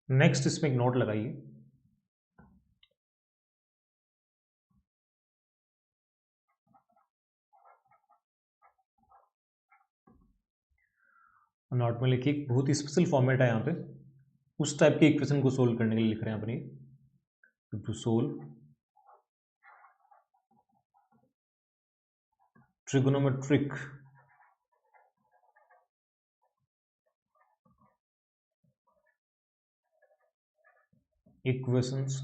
Next इसमें एक note लगाइए, नोट में लिखिए बहुत ही स्पेशल फॉर्मेट है यहाँ पे, उस टाइप के इक्वेशन को सोल्व करने के लिए लिख रहे हैं अपनी, to solve trigonometric equations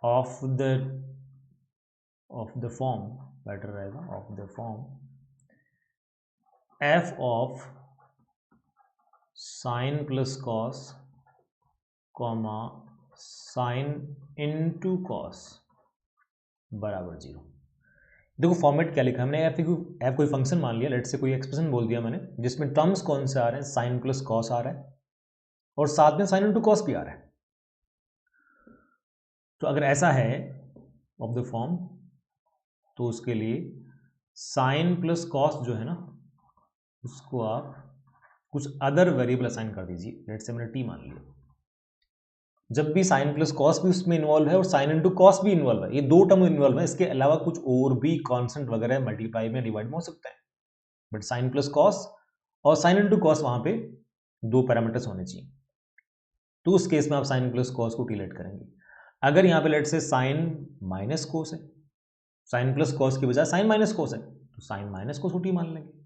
of the form, better रहेगा, of the form F of sine plus cos comma sine into cos बराबर 0। देखो फॉर्मेट क्या लिखा है हमने, एफ कोई फंक्शन मान लिया, लेट से कोई एक्सप्रेशन बोल दिया मैंने जिसमें टर्म्स कौन से आ रहे हैं, साइन प्लस कॉस आ रहा है और साथ में साइन इनटू कॉस भी आ रहा है। तो अगर ऐसा है ऑफ द फॉर्म, तो उसके लिए साइन प्लस कॉस जो है ना, उसको आप कुछ अदर वेरिएबल असाइन कर दीजिए, लेट से मैंने टी मान लिया। जब भी साइन प्लस कॉस भी उसमें इन्वॉल्व है और साइन इनटू कॉस भी इन्वॉल्व है, ये दो टर्म इन्वॉल्व है, इसके अलावा कुछ और भी कॉन्स्टेंट वगैरह मल्टीप्लाई में डिवाइड में हो सकता है, बट साइन प्लस कॉस और साइन इनटू कॉस वहां पे दो पैरामीटर्स होने चाहिए। तो उस केस में आप साइन प्लस कॉस को टीलेट करेंगे। अगर यहाँ पे लेट से साइन माइनस कोस है, साइन प्लस कॉस की बजाय साइन माइनस कोस है, तो साइन माइनस कोस को टी मान लेंगे।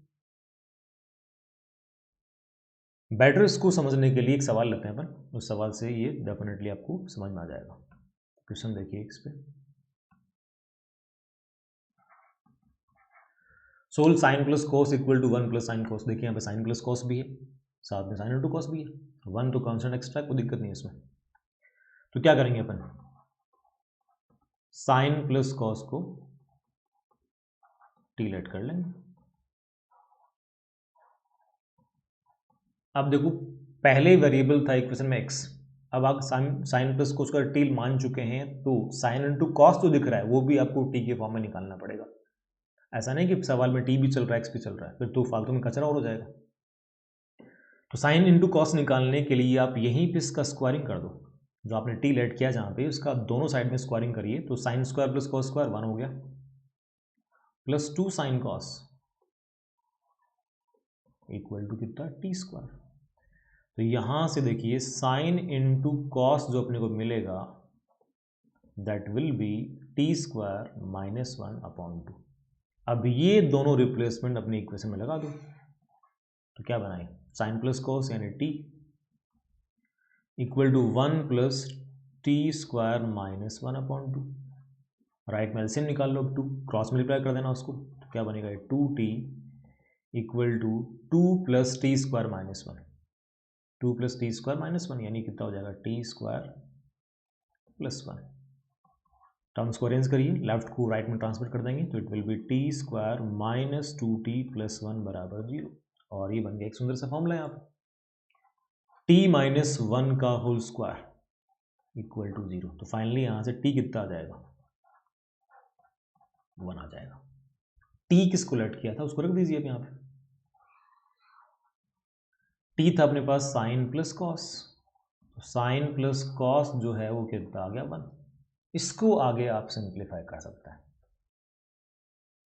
बेटर इसको समझने के लिए एक सवाल लेते हैं अपन, उस सवाल से ये डेफिनेटली आपको समझ में आ जाएगा। क्वेश्चन देखिए इस पे, solve sine plus cos equal to 1 plus sine cos. देखिए यहाँ पे साइन प्लस कोस भी है, साथ में साइन इंटू कोस भी है, 1 तो कॉन्स्टेंट एक्स्ट्रा, कोई दिक्कत नहीं है इसमें। तो क्या करेंगे अपन, साइन प्लस कॉस को टीलेट कर लेंगे। अब देखो पहले वेरिएबल था इक्वेशन में x, अब आप साइन प्लस कोस का टी मान चुके हैं, तो साइन इंटू कॉस जो दिख रहा है वो भी आपको टी के फॉर्म में निकालना पड़ेगा। ऐसा नहीं कि सवाल में टी भी चल रहा है एक्स भी चल रहा है, फिर तो फालतू में कचरा और हो जाएगा। तो साइन इंटू कॉस निकालने के लिए आप यहीं पे इसका स्क्वायरिंग कर दो, जो आपने टी लेट किया जहाँ पे उसका दोनों साइड में स्क्वायरिंग करिए, तो sine square plus cos square 1 हो गया, plus 2 sine cos equal to कितना, टी स्क्वायर। तो यहाँ से देखिए साइन इंटू कॉस जो अपने को मिलेगा that will be T square minus 1/2। अब ये दोनों रिप्लेसमेंट अपनी इक्वेशन में लगा दो, तो क्या बनाए, साइन प्लस कॉस यानी T equal to 1 plus T square minus 1/2। Right में एलसीएम निकाल लो, अब 2 क्रॉस मल्टीप्लाई कर देना उसको, तो क्या बनेगा 2t equal to 2 plus T square minus 1, 2 plus T square minus 1 यानी कितना हो जाएगा, टी स्क्वायर प्लस 1। टर्म्स को अरेंज करिए, लेफ्ट को राइट में ट्रांसफर कर देंगे, तो it will be T square minus 2t plus 1 बराबर 0। और ये बन गया एक सुंदर सा फॉर्मूला यहाँ पे, टी माइनस 1 का होल स्क्वायर इक्वल टू 0। तो फाइनली यहाँ से टी कितना आ जाएगा, 1 आ जाएगा। टी किसको लेट किया था उसको रख दीजिए अब यहाँ पे, टी था अपने पास साइन प्लस कॉस, तो साइन प्लस कॉस जो है वो कितना आ गया 1। इसको आगे आप सिंप्लीफाई कर सकते हैं,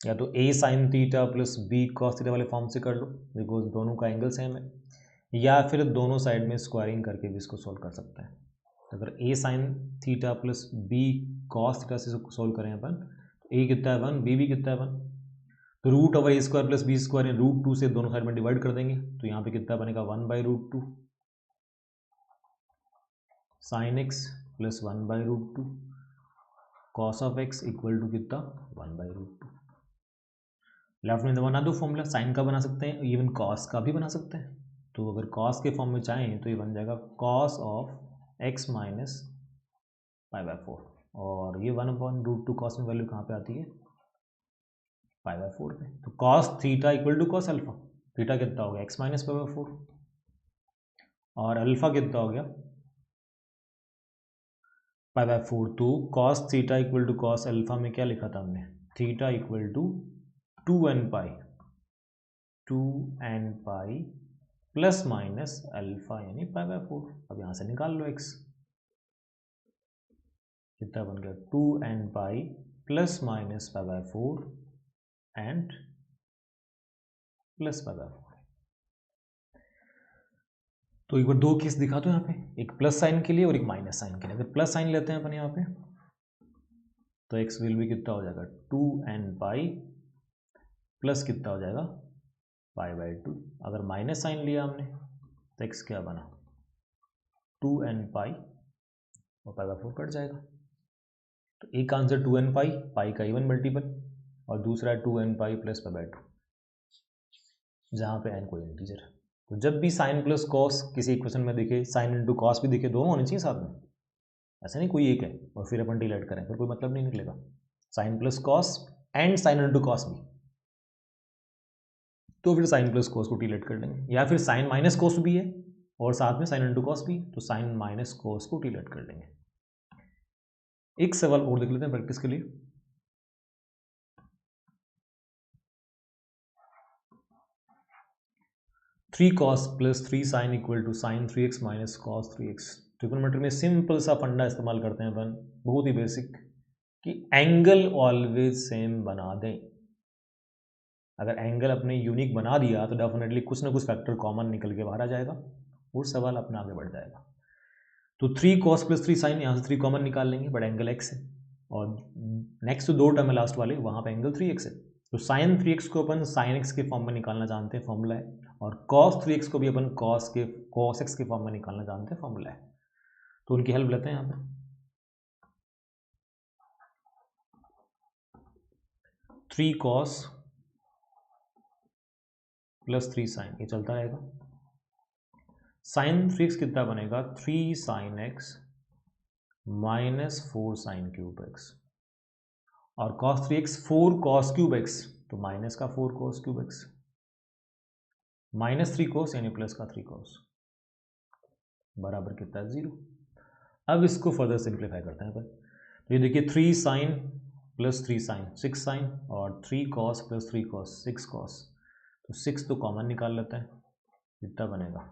या तो a sine theta plus b cos theta वाले फॉर्म से कर लो, बिकॉज दोनों का एंगल सेम है, या फिर दोनों साइड में स्क्वायरिंग करके भी इसको सोल्व कर सकते हैं। तो अगर a sine theta plus b cos theta से सोल्व करें अपन, तो ए कितना है 1, बी भी कितना है 1, तो रूट ओवर ए स्क्वायर प्लस बी स्क्वायर √2 से दोनों साइड में डिवाइड कर देंगे, तो यहाँ पे कितना बनेगा 1/√2 sine X plus 1/√2 cos of X equal to कितना 1/√2। लेफ्ट में बना दो फॉर्मूला, साइन का बना सकते हैं, इवन कॉस का भी बना सकते हैं। तो अगर कॉस के फॉर्म में चाहें तो ये बन जाएगा कॉस ऑफ एक्स माइनस π/4, और ये 1/√2 कॉस में वैल्यू कहाँ पे आती है, π/4 पे। तो cos theta equal to cos alpha, theta कितना हो गया एक्स माइनस π/4, और अल्फा कितना हो गया π/4। तो cos theta equal to cos alpha में क्या लिखा था हमने, theta equal to 2n pi plus minus alpha यानी पाई बाय 4। अब यहाँ से निकाल लो x, कितना बन गया 2n pi plus minus pi by 4 and plus pi by 4। तो एक बार दो केस दिखा दो यहाँ पे, एक प्लस साइन के लिए और एक माइनस साइन के लिए। अगर प्लस साइन लेते हैं अपन यहाँ पे तो x विल भी कितना हो जाएगा 2n पाई प्लस कितना हो जाएगा पाई बाय 2। अगर माइनस साइन लिया हमने तो x क्या बना 2n पाई और पाई बाय 4 कट जाएगा। तो एक आंसर 2n पाई, पाई का इवन मल्टीपल, और दूसरा 2n pi plus pi by 2, जहाँ पे n कोई इंटीजर है। तो जब भी साइन प्लस कॉस किसी इक्वेशन में दिखे, साइन इंटू कॉस भी दिखे, दोनों होने चाहिए साथ में, ऐसा नहीं कोई एक है और फिर अपन डिलीट करें, फिर कोई मतलब नहीं निकलेगा। Sine plus cos and sine into cos भी, तो फिर साइन प्लस कॉस को डिलीट कर लेंगे, या फिर साइन माइनस कॉस भी है और साथ में साइन इंटू कॉस भी, तो साइन माइनस कॉस को डिलीट कर लेंगे। एक सवाल और देख लेते हैं प्रैक्टिस के लिए। Three cos plus 3 sine equal to sine 3x minus cos 3x। Trigonometry में सिंपल सा फंडा इस्तेमाल करते हैं अपन, बहुत ही बेसिक, कि एंगल ऑलवेज सेम बना दें। अगर एंगल अपने यूनिक बना दिया तो डेफिनेटली कुछ ना कुछ फैक्टर कॉमन निकल के बाहर आ जाएगा और सवाल अपना आगे बढ़ जाएगा। तो 3 कॉस प्लस 3 साइन, यहाँ से 3 कॉमन निकाल लेंगे, बट एंगल x है, और नेक्स्ट तो दो टर्म है लास्ट वाले, वहाँ पे एंगल 3x है। तो साइन 3x को अपन साइन x के फॉर्म में निकालना जानते हैं, फॉर्मूला है, और कॉस 3x को भी अपन कॉस x के फॉर्म में निकालना जानते हैं, फॉर्मूला है। तो उनकी हेल्प लेते हैं यहाँ पे। 3 कॉस प्लस 3 साइन, ये चलता रहेगा। साइन 3x कितना बनेगा 3 sine x minus 4 sine cube x, और cos 3x 4 cos cube x, तो माइनस का 4 cos cube x, minus 3 cos यानी प्लस का 3 cos, बराबर कितना 0। अब इसको फर्दर सिंप्लीफाई करते हैं अपन। तो ये देखिए 3 साइन प्लस 3 साइन 6 साइन, और 3 cos प्लस 3 cos 6 cos, तो 6 तो कॉमन निकाल लेते हैं, कितना बनेगा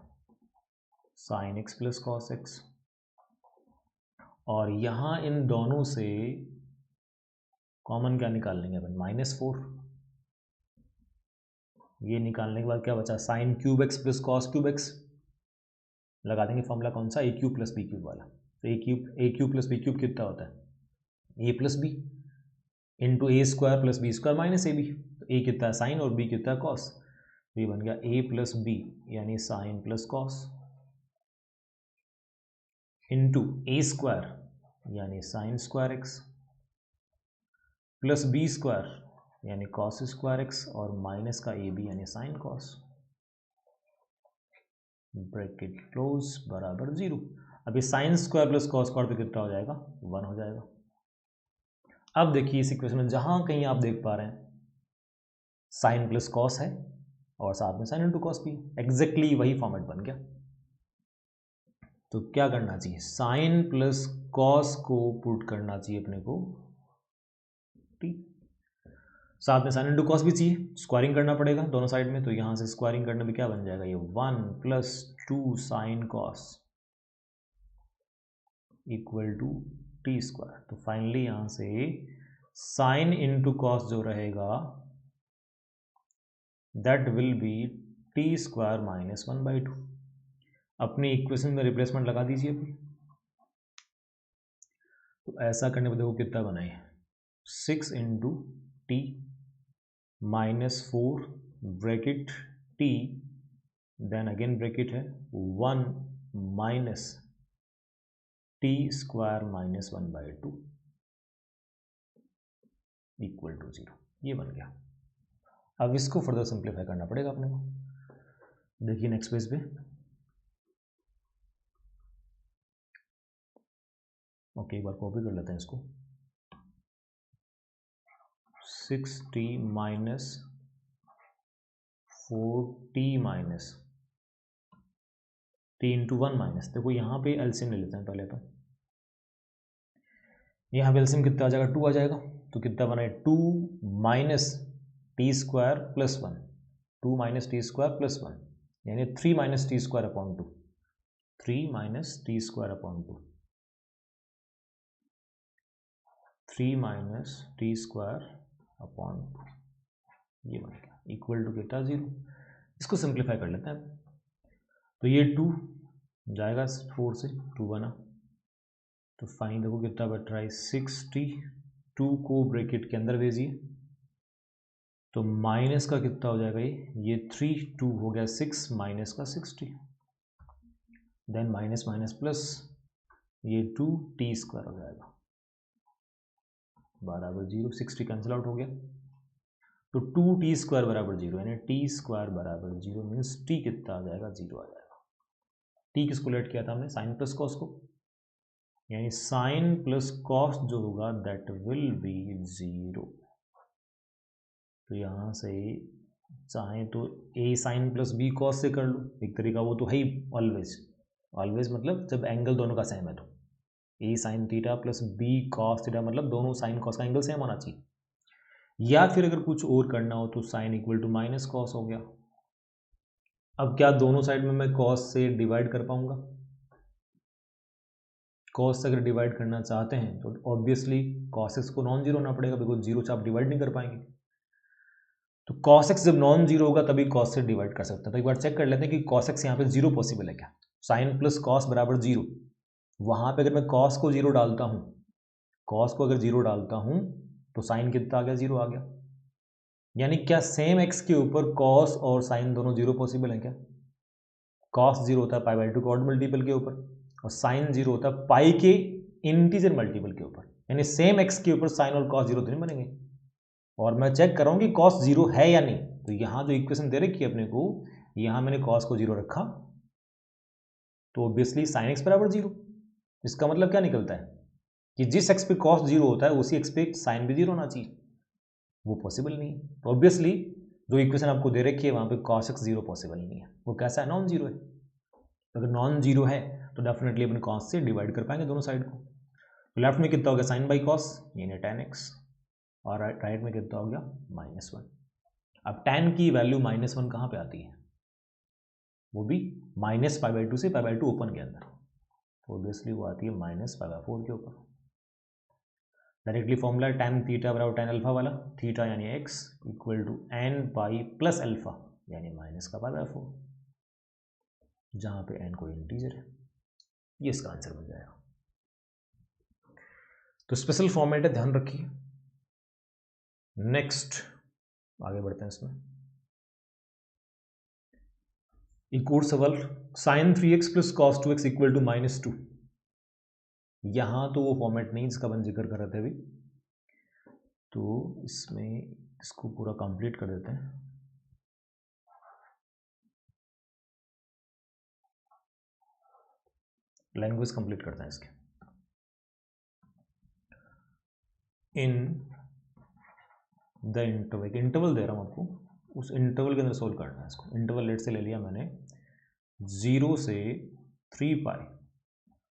sine x plus cos x, और यहाँ इन दोनों से कॉमन क्या निकाल लेंगे अपन -4। ये निकालने के बाद क्या बचा sine cube x plus cos cube x, लगा देंगे फॉर्मूला कौन सा, a cube plus b cube वाला। तो a cube plus b cube कितना होता है a plus b into A square plus B square minus a b. तो ए कितना है साइन और बी कितना है कॉस, तो ये बन गया ए प्लस बी यानी साइन प्लस कॉस इंटू ए स्क्वायर यानी sine square X plus B square यानी कॉस स्क्वायर एक्स, और माइनस का ए बी यानी साइन कॉस, ब्रैकेट क्लोज, बराबर 0। अभी sine square plus cos square पे कितना हो जाएगा 1 हो जाएगा। अब देखिए इस इक्वेशन में जहां कहीं आप देख पा रहे हैं साइन प्लस कॉस है और साथ में साइन इंटू कॉस भी, एग्जैक्टली वही फॉर्मेट बन गया। तो क्या करना चाहिए, साइन प्लस कॉस को पुट करना चाहिए अपने को टी, साथ में साइन इंटू कॉस भी चाहिए, स्क्वायरिंग करना पड़ेगा दोनों साइड में। तो यहाँ से स्क्वायरिंग करने में क्या बन जाएगा ये 1 plus 2 sine cos equal to T square. तो फाइनली यहाँ से साइन इंटू कॉस जो रहेगा that will be T square minus 1/2। अपनी इक्वेशन में रिप्लेसमेंट लगा दीजिए अभी। तो ऐसा करने पर देखो कितना बनाए 6 into T minus 4 bracket T, then again bracket है 1 minus T square minus 1/2 equal to 0। ये बन गया। अब इसको फर्दर सिंप्लीफाई करना पड़ेगा अपने को। देखिए नेक्स्ट पेज पे ओके, एक बार कॉपी कर लेते हैं इसको। 6t minus 4t minus t into 1 minus, देखो यहाँ पे एलसीएम ले लेते हैं पहले तो। यहाँ पे एलसीएम कितना आ जाएगा 2 आ जाएगा, तो कितना बना है 2 minus T square plus 1, 2 minus T square plus 1 यानी 3 minus T square upon 2, 3 minus T square upon 2, 3 minus T square upon 2, ये बन गया इक्वल टू कितना 0। इसको सिंप्लीफाई कर लेते हैं। तो ये 2 जाएगा 4 से, 2 बना, तो फाइन देखो कितना बच रहा है 60, 2 को ब्रैकेट के अंदर भेजिए, तो माइनस का कितना हो जाएगा ये 3, 2 हो गया 6, माइनस का 60, देन माइनस माइनस प्लस, ये 2 टी स्क्वायर हो जाएगा बराबर 0, 60 कैंसिल आउट हो गया, तो 2 टी स्क्वायर बराबर 0, यानी टी स्क्वायर बराबर 0 मीन्स टी कितना आ जाएगा 0 आ जाएगा। टी किसको लेट किया था हमने, साइन प्लस कॉस को, यानी साइन प्लस कॉस जो होगा दैट विल बी 0। तो यहाँ से चाहे तो a sign plus b cos से कर लो, एक तरीका वो तो है ही ऑलवेज, ऑलवेज मतलब जब एंगल दोनों का सेम है, तो a sine theta plus b cos theta मतलब दोनों साइन कॉस का एंगल सेम होना चाहिए। या फिर अगर कुछ और करना हो तो sine equal to minus cos हो गया। अब क्या दोनों साइड में मैं कॉस से डिवाइड कर पाऊंगा? कॉस से अगर डिवाइड करना चाहते हैं तो ऑब्वियसली कॉस एक्स को नॉन जीरो होना पड़ेगा, बिकॉज जीरो से आप डिवाइड नहीं कर पाएंगे। तो कॉस एक्स जब नॉन जीरो होगा तभी कॉस से डिवाइड कर सकते हैं। तो एक बार चेक कर लेते हैं कि कॉस एक्स यहाँ पे जीरो पॉसिबल है क्या। साइन प्लस कॉस बराबर जीरो, वहाँ पे अगर मैं कॉस को जीरो डालता हूँ, कॉस को अगर जीरो डालता हूँ तो साइन कितना आ गया, जीरो आ गया। यानी क्या सेम एक्स के ऊपर कॉस और साइन दोनों जीरो पॉसिबल है क्या? कॉस जीरो होता है पाई बाई टू के ऑड मल्टीपल के ऊपर, और साइन जीरो होता है पाई के इंटीजर मल्टीपल के ऊपर, यानी सेम एक्स के ऊपर साइन और कॉस जीरो तो नहीं बनेंगे। और मैं चेक कर रहा हूँ कि कॉस जीरो है या नहीं, तो यहाँ जो इक्वेशन दे रखी है अपने को, यहाँ मैंने कॉस को जीरो रखा, तो ऑब्वियसली साइन एक्स बराबर जीरो। इसका मतलब क्या निकलता है कि जिस एक्स पे कॉस जीरो होता है उसी एक्स पे साइन भी जीरो होना चाहिए, वो पॉसिबल नहीं है। तो ऑब्वियसली जो इक्वेशन आपको दे रखी है वहाँ पे कॉस एक्स जीरो पॉसिबल नहीं है, वो कैसा है, नॉन जीरो है। अगर नॉन जीरो है तो डेफिनेटली अपन कॉस से डिवाइड कर पाएंगे दोनों साइड को। तो लेफ्ट में कितना हो गया साइन बाई कॉस, यानी tan x, और राइट में कितना हो गया -1। अब tan की वैल्यू -1 कहाँ पे आती है, वो भी -π/2 से π/2 ओपन के अंदर, तो ऑब्वियसली वो आती है -π/4 के ऊपर। डायरेक्टली फॉर्मूला tan थीटा बराबर tan अल्फा वाला, थीटा यानी x equal to n pi plus alpha यानी -π/4, जहाँ पे n कोई इंटीजर है। ये इसका आंसर बन जाएगा। तो स्पेशल फॉर्मेट है, ध्यान रखिए। नेक्स्ट आगे बढ़ते हैं इसमें। एक और सवाल, sine 3x plus cos 2x equal to -2। यहाँ तो वो फॉर्मेट नहीं जिसका अपन जिक्र कर रहे थे अभी, तो इसमें इसको पूरा कंप्लीट कर देते हैं। लैंग्वेज कंप्लीट करते हैं इसके। इन द इंटरवल, इंटरवल दे रहा हूँ आपको, उस इंटरवल के अंदर सोल्व करना है इसको। इंटरवल लेट से ले लिया मैंने 0 से 3 पाई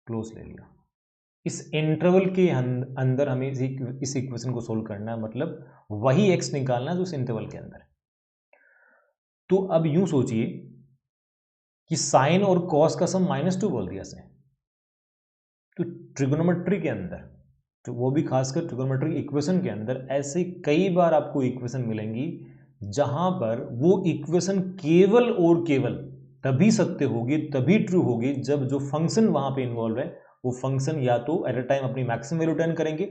क्लोज ले लिया। इस इंटरवल के अंदर हमें इस इक्वेशन को सोल्व करना है, मतलब वही x निकालना है जो इस इंटरवल के अंदर। तो अब यूं सोचिए कि साइन और कॉस का सम -2 बोल दिया इसने, तो ट्रिगोनोमेट्री के अंदर, तो वो भी खासकर ट्रिगोनोमेट्री इक्वेशन के अंदर ऐसे कई बार आपको इक्वेशन मिलेंगी जहां पर वो इक्वेशन केवल और केवल तभी सत्य होगी, तभी ट्रू होगी, जब जो फंक्शन वहां पे इन्वॉल्व है वो फंक्शन या तो एट अ टाइम अपनी मैक्सिमम वैल्यू टेन करेंगे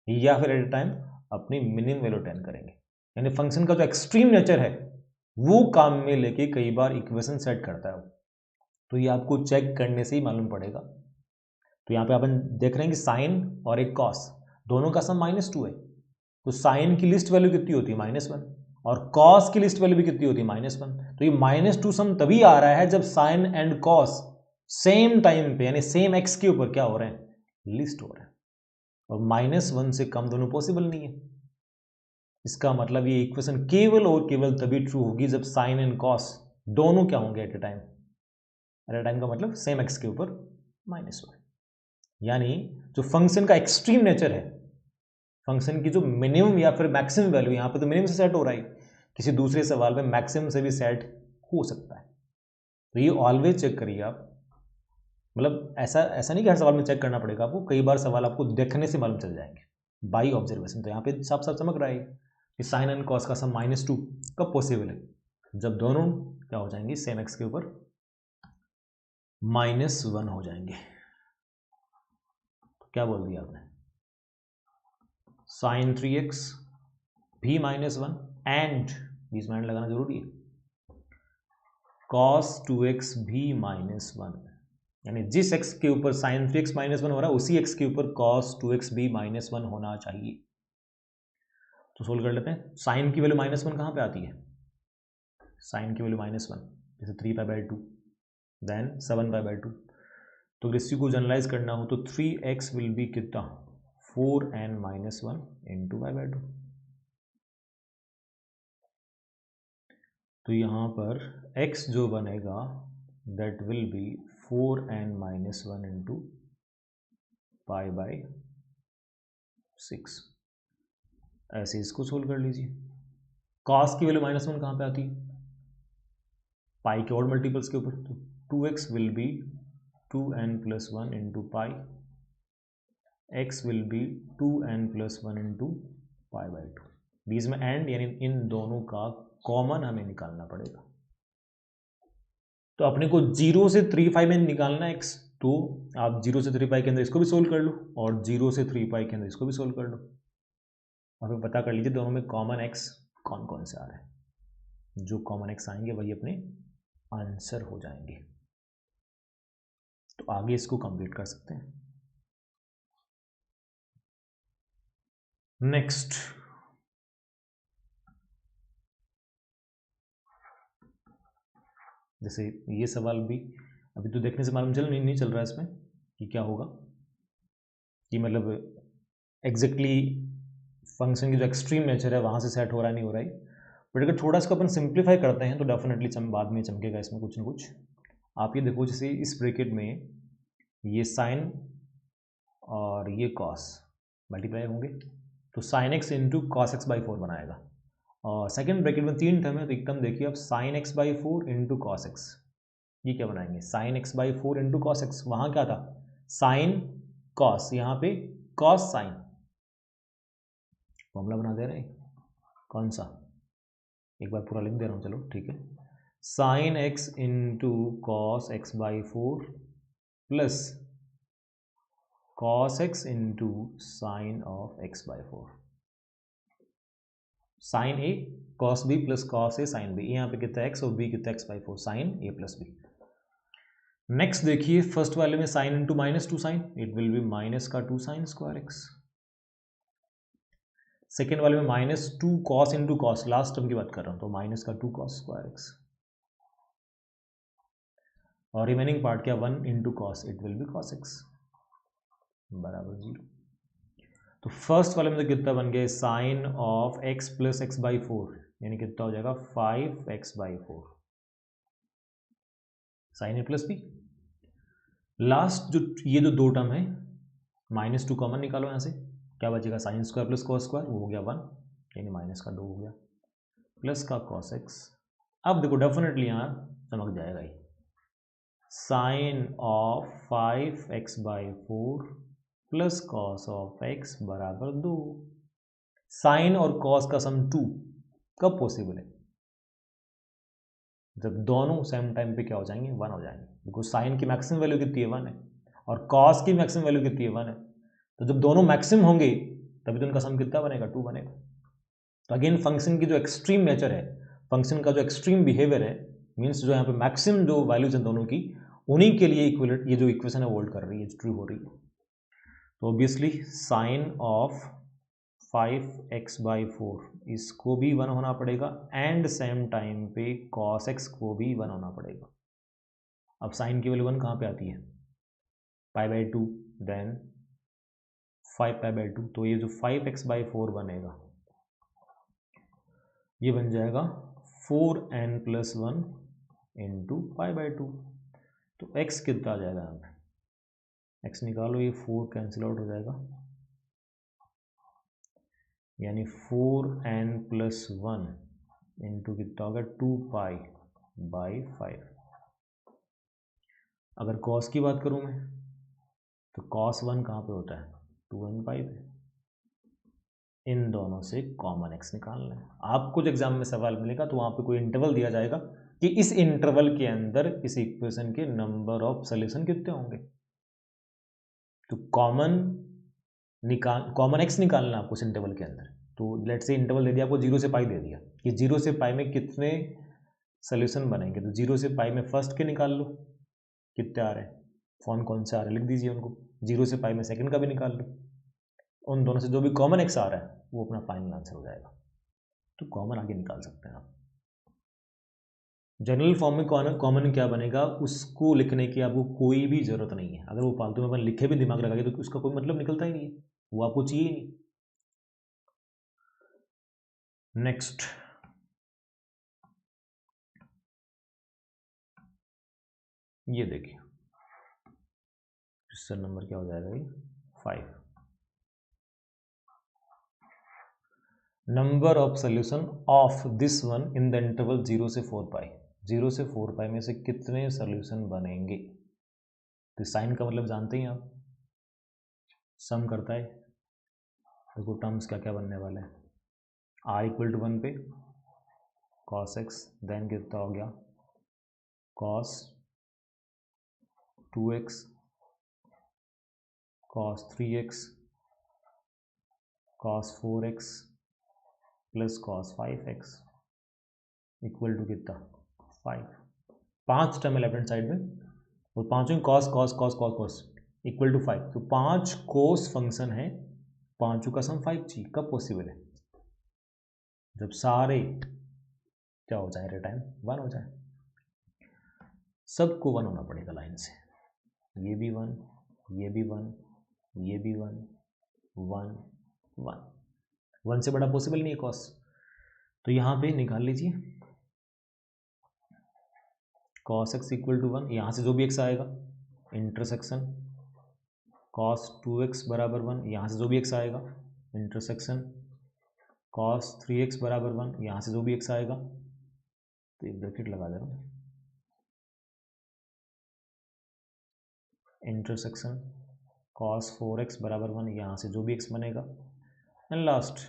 या फिर एट अ टाइम अपनी मिनिमम वैल्यू टेन करेंगे। यानी फंक्शन का जो एक्सट्रीम नेचर है वो काम में लेके कई बार इक्वेशन सेट करता है। तो ये आपको चेक करने से ही मालूम पड़ेगा। तो यहाँ पे अपन देख रहे हैं कि साइन और एक कॉस दोनों का सम -2 है, तो साइन की लिस्ट वैल्यू कितनी होती है -1, और कॉस की लिस्ट वैल्यू भी कितनी होती है -1। तो ये -2 सम तभी आ रहा है जब sine and cos same time पे यानी सेम एक्स के ऊपर क्या हो रहे हैं, लिस्ट हो रहे हैं, और -1 से कम दोनों पॉसिबल नहीं है। इसका मतलब ये इक्वेशन केवल और केवल तभी ट्रू होगी जब साइन एंड कॉस दोनों क्या होंगे at a time. At a time का मतलब सेम एक्स के ऊपर -1, यानी जो फंक्शन का एक्सट्रीम नेचर है, फंक्शन की जो मिनिमम या फिर मैक्सिमम वैल्यू, यहाँ पे तो मिनिमम से सेट हो रहा है, किसी दूसरे सवाल में मैक्सिमम से भी सेट हो सकता है। तो ये ऑलवेज चेक करिए आप, मतलब ऐसा नहीं कि हर सवाल में चेक करना पड़ेगा आपको, कई बार सवाल आपको देखने से मालूम चल जाएंगे बाई ऑब्जर्वेशन। तो यहाँ पे साफ साफ चमक रहा है कि साइन एंड कॉस का सम -2 कब पॉसिबल है, जब दोनों क्या हो जाएंगे, सेम एक्स के ऊपर -1 हो जाएंगे। तो क्या बोल दिया आपने, साइन 3x भी -1 एंड, बीच में एंड लगाना जरूरी है, cos 2x भी -1, यानी जिस x के ऊपर sin 3x -1 हो रहा है उसी x के ऊपर cos 2x भी -1 होना चाहिए। तो सोल्व कर लेते हैं। साइन की वैल्यू -1 कहाँ पे आती है, साइन की वैल्यू -1 जैसे 3π/2 देन 7π/2। तो अगर इसी को जनरलाइज करना हो तो 3x विल बी कितना, 4n - 1 इंटू π/2। तो यहाँ पर x जो बनेगा that will B 4n - 1 into π/6। ऐसे इसको सोल्व कर लीजिए। cos की वैल्यू -1 कहाँ पे आती है, पाई के और मल्टीपल्स के ऊपर, तो 2x will be 2n + 1 into pi, x will be 2n + 1 into π/2। बीच में एंड, यानी इन दोनों का कॉमन हमें निकालना पड़ेगा। तो अपने को 0 से 3π में निकालना x, तो आप 0 से 3π के अंदर इसको भी सोल्व कर लो और 0 से 3π के अंदर इसको भी सोल्व कर लो, और फिर पता कर लीजिए दोनों में कॉमन x कौन कौन से आ रहे हैं। जो कॉमन x आएंगे वही अपने आंसर हो जाएंगे। तो आगे इसको कंप्लीट कर सकते हैं। नेक्स्ट, जैसे ये सवाल भी अभी तो देखने से मालूम नहीं चल रहा है इसमें कि क्या होगा, कि मतलब एग्जैक्टली फंक्शन की जो एक्सट्रीम नेचर है वहाँ से सेट हो रहा है नहीं हो रहा है। बट अगर थोड़ा इसको अपन सिंप्लीफाई करते हैं तो डेफिनेटली बाद में चमकेगा इसमें कुछ ना कुछ। आप ये देखो, जैसे इस ब्रैकेट में ये साइन और ये कॉस मल्टीप्लाई होंगे तो sign X into cos X by 4 बनाएगा। और सेकेंड ब्रैकेट में 3 टर्म है तो एकदम देखिए, अब sine x by 4 into cos x, ये क्या बनाएंगे, sine x by 4 into cos x. वहाँ क्या था, साइन कॉस, यहाँ पे कॉस साइन। फॉर्मूला बना दे रहे हैं, कौन सा, एक बार पूरा लिख दे रहा हूँ, चलो ठीक है। Sine X into cos X by 4 plus cos x into sine of x by 4। Sine A cos B plus cos A sine B, यहाँ पे कितना x और b कितना x by 4, sine A plus B. Next देखिए, first वाले में sine into -2 sine, it will be minus का 2 sine square X. Second वाले में -2 cos into cos, last term की बात कर रहा हूँ, तो माइनस का 2 कॉस स्क्वायर एक्स। और रिमेनिंग पार्ट क्या, 1 into cos, it will B cos x बराबर 0। तो फर्स्ट वाले में तो कितना बन गया, sine of x plus X by 4, यानी कितना हो जाएगा 5x by 4, sine A plus B. Last जो ये जो दो टर्म है, -2 कॉमन निकालो यहाँ से, क्या बचेगा, sign square plus cos square, वो हो गया 1, यानी माइनस का 2 हो गया, प्लस का कॉस एक्स। अब देखो डेफिनेटली यहाँ चमक जाएगा ही, sine of 5x by 4 plus cos of x बराबर 2। साइन और कॉस का सम 2 कब पॉसिबल है, जब दोनों सेम टाइम पे क्या हो जाएंगे, 1 हो जाएंगे। बिकॉज साइन की मैक्सिमम वैल्यू कितनी है, 1 है, और कॉस की मैक्सिमम वैल्यू कितनी है, 1 है। तो जब दोनों मैक्सिमम होंगे तभी तो उनका सम कितना बनेगा, 2 बनेगा। तो अगेन फंक्शन की जो एक्सट्रीम नेचर है, फंक्शन का जो एक्सट्रीम बिहेवियर है, मीन्स जो यहाँ पे मैक्सिमम जो वैल्यूज हैं दोनों की, उन्हीं के लिए इक्विवेलेंट ये जो इक्वेशन है होल्ड कर रही है, ट्रू हो रही है। तो obviously sign of 5x by 4 इसको भी 1 होना पड़ेगा, एंड सेम टाइम पे cos x को भी 1 होना पड़ेगा। अब साइन की वैल्यू 1 कहाँ पे आती है, π/2 देन 5π/2, तो ये जो 5x बाई 4 बनेगा ये बन जाएगा 4n + 1 इंटू π/2। तो x कितना आ जाएगा, यहाँ पे x निकालो, ये 4 कैंसिल आउट हो जाएगा, यानी 4n + 1 इंटू कितना होगा 2π/5। अगर कॉस की बात करूँ मैं तो कॉस 1 कहाँ पे होता है, 2n पाई पे। इन दोनों से कॉमन एक्स निकालना है। आप कुछ एग्जाम में सवाल मिलेगा तो वहाँ पे कोई इंटरवल दिया जाएगा कि इस इंटरवल के अंदर इस इक्वेशन के नंबर ऑफ सोल्यूशन कितने होंगे। तो कॉमन एक्स निकालना आपको इस इंटरवल के अंदर। तो लेट से इंटरवल दे दिया आपको 0 से पाई दे दिया कि 0 से पाई में कितने सोल्यूशन बनेंगे। तो 0 से पाई में फर्स्ट के निकाल लो कितने आ रहे हैं, कौन से आ रहे हैं लिख दीजिए उनको। 0 से पाई में सेकंड का भी निकाल लो। उन दोनों से जो भी कॉमन एक्स आ रहा है वो अपना फाइनल आंसर हो जाएगा। तो कॉमन आगे निकाल सकते हैं आप। जनरल फॉर्म में कॉमन क्या बनेगा उसको लिखने की आपको कोई भी ज़रूरत नहीं है। अगर वो फालतू में अपन लिखे भी दिमाग लगा के तो उसका कोई मतलब निकलता ही नहीं है, वो आपको चाहिए ही नहीं। नेक्स्ट ये देखिए, क्वेश्चन नंबर क्या हो जाएगा ये 5। Number of solution of this one in the interval 0 से 4 पाई। 0 से 4 पाई में से कितने सोल्यूशन बनेंगे। तो साइन का मतलब जानते हैं आप, सम करता है। देखो टर्म्स क्या क्या बनने वाले हैं। r इक्वल टू 1 पे cos x, देन कितना हो गया cos 2x, cos 3x, cos 4x plus cos 5x equal to कितना 5। 5 टर्म है लेफ्ट हैंड साइड में और पाँचों cos cos cos cos cos equal to 5। तो 5 कोस फंक्शन है, पाँचों का सम 5 चाहिए। कब पॉसिबल है, जब सारे क्या हो जाए टाइम 1 हो जाए। सबको 1 होना पड़ेगा लाइन से, ये भी 1, ये भी 1, ये भी 1, 1 1 1 से बड़ा पॉसिबल नहीं है कॉस। तो यहाँ पे निकाल लीजिए cos x इक्वल टू 1, यहाँ से जो भी x आएगा इंटरसेक्शन cos 2x बराबर 1, यहाँ से जो भी x आएगा इंटरसेक्शन cos 3x बराबर 1, यहाँ से जो भी x आएगा। तो एक ब्रैकेट लगा दे रहा हूँ, इंटरसेक्शन cos 4x बराबर 1, यहाँ से जो भी x बनेगा। एंड लास्ट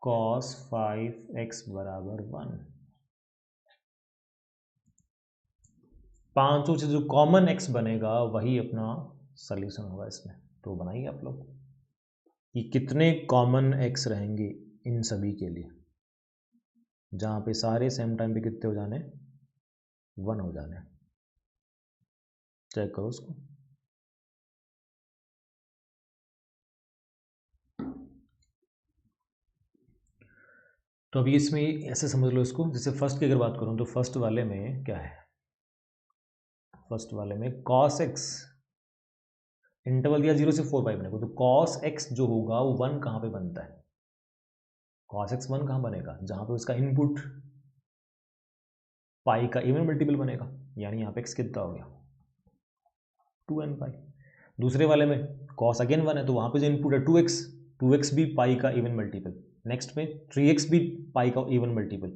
cos 5x बराबर 1। पांचों से जो कॉमन x बनेगा वही अपना सॉल्यूशन होगा इसमें। तो बनाइए आप लोग कि कितने कॉमन x रहेंगे इन सभी के लिए, जहाँ पे सारे सेम टाइम पे कितने हो जाने 1 हो जाने। चेक करो उसको। तो अभी इसमें ऐसे समझ लो इसको, जैसे फर्स्ट की अगर बात करूँ तो फर्स्ट वाले में क्या है, फर्स्ट वाले में cos x इंटरवल दिया 0 से 4 पाई बनेगा। तो cos x जो होगा वो 1 कहाँ पे बनता है, cos x 1 कहाँ बनेगा, जहाँ पे उसका इनपुट पाई का इवन मल्टीपल बनेगा। यानी यहाँ पे x कितना हो गया 2n पाई। दूसरे वाले में cos अगेन 1 है तो वहाँ पे जो इनपुट है 2x, 2x भी पाई का इवन मल्टीपल। नेक्स्ट में 3x भी पाई का इवन मल्टीपल,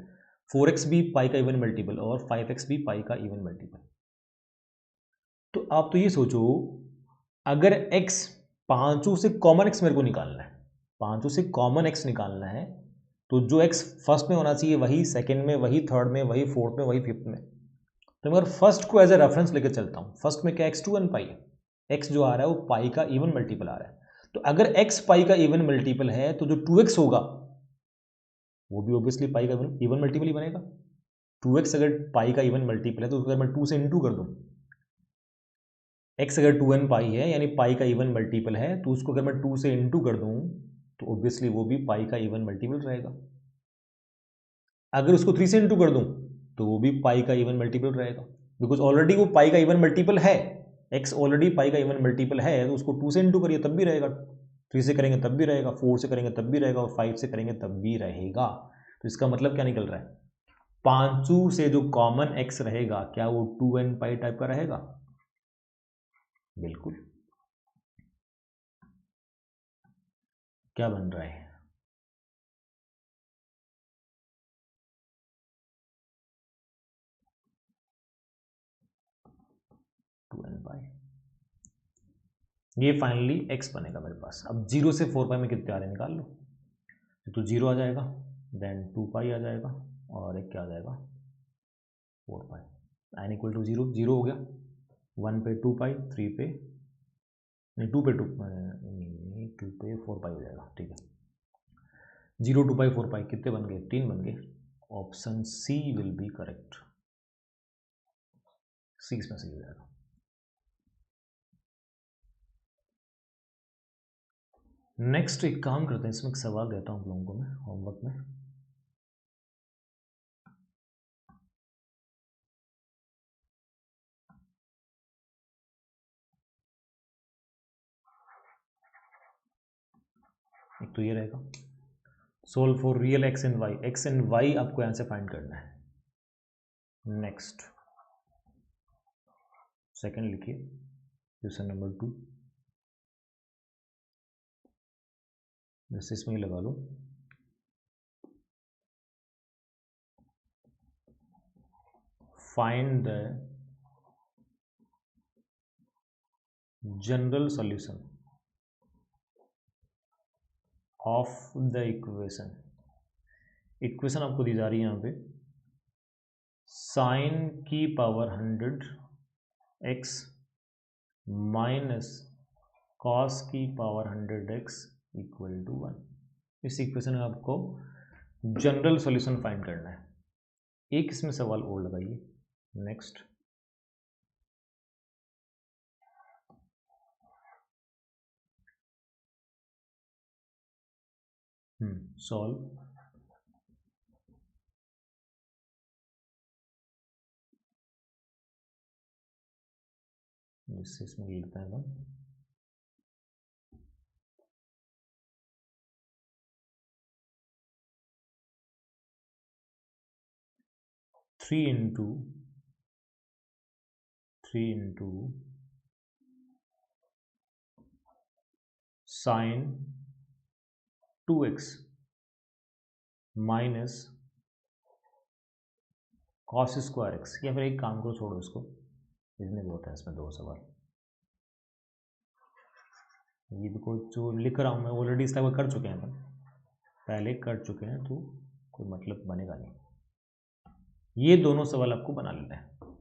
4x भी पाई का इवन मल्टीपल और 5x भी पाई का इवन मल्टीपल। तो आप तो ये सोचो अगर x पांचों से कॉमन x मेरे को निकालना है, पांचों से कॉमन x निकालना है तो जो x फर्स्ट में होना चाहिए वही सेकंड में, वही थर्ड में, वही फोर्थ में, वही फिफ्थ में। तो मैं फर्स्ट को एज ए रेफरेंस लेकर चलता हूँ। फर्स्ट में क्या x 2n पाई है, x जो आ रहा है वो पाई का इवन मल्टीपल आ रहा है। तो अगर x पाई का इवन मल्टीपल है तो जो 2x होगा वो भी ऑब्वियसली पाई का इवन मल्टीपल ही बनेगा। 2x अगर पाई का इवन मल्टीपल है तो अगर मैं 2 से इंटू कर दूँ, x अगर 2n पाई है यानी पाई का इवन मल्टीपल है तो उसको अगर मैं 2 से इंटू कर दूँ तो ऑब्वियसली वो भी पाई का इवन मल्टीपल रहेगा। अगर उसको 3 से इंटू कर दूँ तो वो भी पाई का इवन मल्टीपल रहेगा, बिकॉज ऑलरेडी वो पाई का इवन मल्टीपल है। x ऑलरेडी पाई का इवन मल्टीपल है तो उसको 2 से इंटू करिए तब भी रहेगा, 3 से करेंगे तब भी रहेगा, 4 से करेंगे तब भी रहेगा और 5 से करेंगे तब भी रहेगा। तो इसका मतलब क्या निकल रहा है, पांचों से जो कॉमन x रहेगा क्या वो 2n पाई टाइप का रहेगा। बिल्कुल। क्या बन रहा है, 2n पाई। ये फाइनली x बनेगा मेरे पास। अब 0 से 4 पाई में कितने आ रहे निकाल लो, तो 0 आ जाएगा, देन 2 पाई आ जाएगा, और एक क्या आ जाएगा 4 पाई। n इक्वल टू 0, 0 हो गया, 1 पे 2 पाई, 3 पे नहीं 2 पे 4 पाई हो जाएगा, ठीक है। 0 2 पाई 4 पाई कितने बन गए, 3 बन गए। Option C will be correct, 6 में सही हो जाएगा। नेक्स्ट एक काम करते हैं, इसमें एक सवाल देता हूँ आप लोगों को मैं होमवर्क में। एक तो ये रहेगा, solve for real x and y आपको यहाँ से फाइंड करना है। नेक्स्ट सेकंड लिखिए, क्वेश्चन नंबर 2, जैसे इसमें लगा लो, find the general solution of the equation आपको दी जा रही है यहाँ पे, साइन की पावर 100x माइनस कॉस की पावर 100x इक्वल टू 1। इस इक्वेशन में आपको जनरल सॉल्यूशन फाइंड करना है। एक इसमें सवाल और लगाइए। नेक्स्ट सॉल्व जिससे इसमें लिखते हैं हम 3 into sine 2x minus cos square x, या फिर एक काम करो छोड़ो इसको, इसमें बहुत है, इसमें 2 सवाल। ये देखो जो लिख रहा हूँ मैं ऑलरेडी इस टाइप कर चुके हैं, अपन पहले कर चुके हैं, तो कोई मतलब बनेगा नहीं। ये दोनों सवाल आपको बना लेना है।